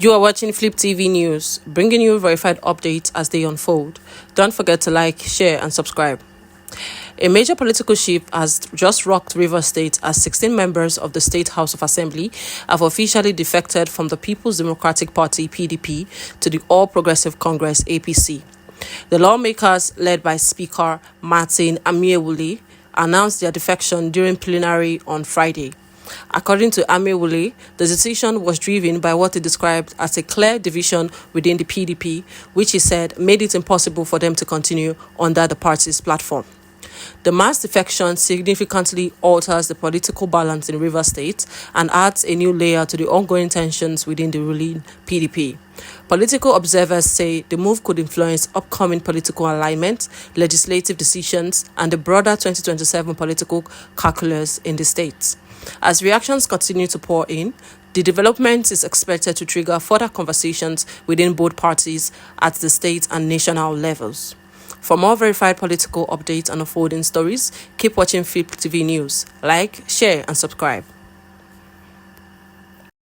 You are watching FlipTV News, bringing you verified updates as they unfold. Don't forget to like, share, and subscribe. A major political shift has just rocked Rivers State as 16 members of the State House of Assembly have officially defected from the People's Democratic Party (PDP) to the All Progressive Congress (APC). The lawmakers, led by Speaker Martin Amaewhule, announced their defection during plenary on Friday. According to Amaewhule, the decision was driven by what he described as a clear division within the PDP, which he said made it impossible for them to continue under the party's platform. The mass defection significantly alters the political balance in Rivers State and adds a new layer to the ongoing tensions within the ruling PDP. Political observers say the move could influence upcoming political alignment, legislative decisions, and the broader 2027 political calculus in the state. As reactions continue to pour in, the development is expected to trigger further conversations within both parties at the state and national levels. For more verified political updates and unfolding stories, keep watching FlipTV News. Like, share, and subscribe.